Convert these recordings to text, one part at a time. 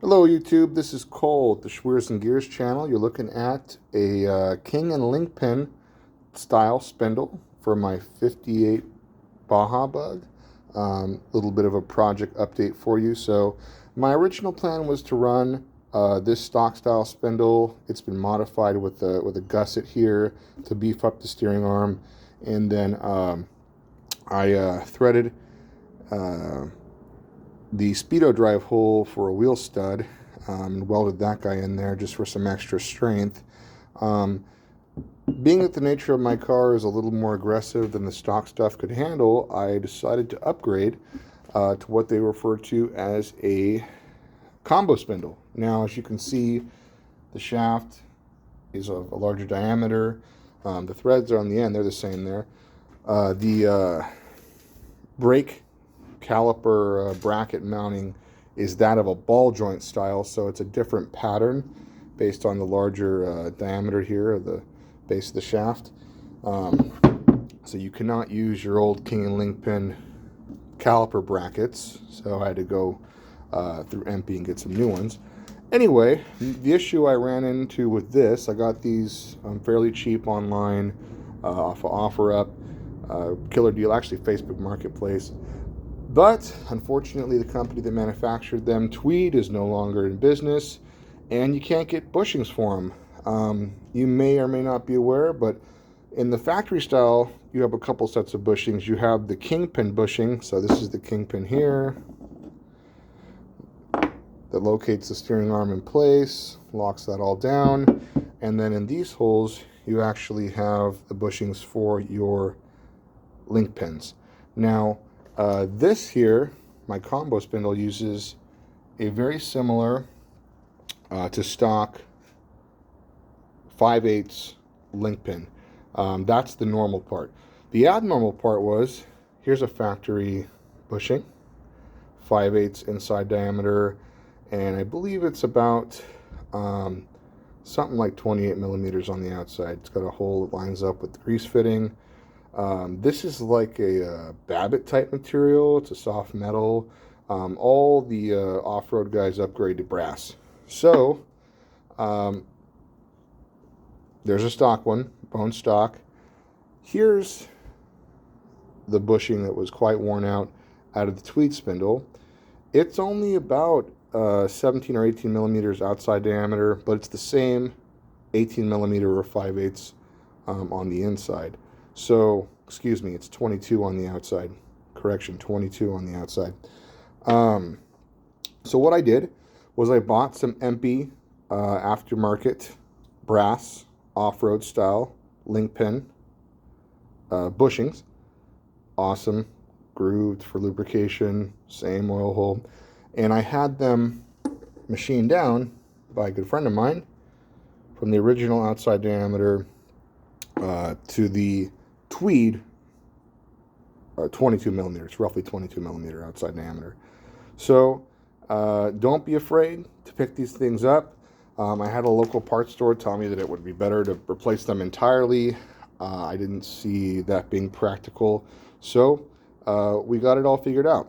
Hello YouTube, this is Cole at the Schweers and Gears channel. You're looking at a king and link pin style spindle for my 58 Baja bug. Little bit of a project update for you. So my original plan was to run this stock style spindle. It's been modified with a gusset here to beef up the steering arm, and then I threaded the speedo drive hole for a wheel stud, and welded that guy in there just for some extra strength. Being that the nature of my car is a little more aggressive than the stock stuff could handle, I decided to upgrade to what they refer to as a combo spindle. Now, as you can see, the shaft is of a larger diameter. The threads are on the end, they're the same there. The brake caliper bracket mounting is that of a ball joint style, so it's a different pattern based on the larger diameter here of the base of the shaft. So you cannot use your old king and link pin caliper brackets, so I had to go through MP and get some new ones. Anyway, the issue I ran into with this, I got these fairly cheap online off of OfferUp, killer deal, actually Facebook Marketplace. But unfortunately, the company that manufactured them, Tweed, is no longer in business, and you can't get bushings for them. You may or may not be aware, but in the factory style, you have a couple sets of bushings. You have the kingpin bushing, so this is the kingpin here that locates the steering arm in place, locks that all down, and then in these holes, you actually have the bushings for your link pins. Now, this here, my combo spindle, uses a very similar to stock 5/8 link pin. That's the normal part. The abnormal part was, here's a factory bushing, 5/8 inside diameter, and I believe it's about something like 28 millimeters on the outside. It's got a hole that lines up with the grease fitting. This is like a Babbitt type material. It's a soft metal. All the off-road guys upgrade to brass. So there's a stock one, bone stock. Here's the bushing that was quite worn out of the Tweed spindle. It's only about 17 or 18 millimeters outside diameter, but it's the same 18 millimeter or 5/8 on the inside. So, excuse me, it's 22 on the outside. Correction, 22 on the outside. So what I did was I bought some MP aftermarket brass off-road style link pin bushings. Awesome, grooved for lubrication, same oil hole. And I had them machined down by a good friend of mine from the original outside diameter to the Tweed 22 millimeters, roughly 22 millimeter outside diameter. So don't be afraid to pick these things up. I had a local parts store tell me that it would be better to replace them entirely. I didn't see that being practical, so we got it all figured out.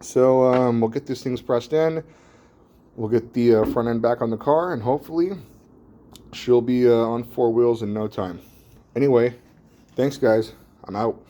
So we'll get these things pressed in. We'll get the front end back on the car, and hopefully she'll be on four wheels in no time. Anyway, thanks guys. I'm out.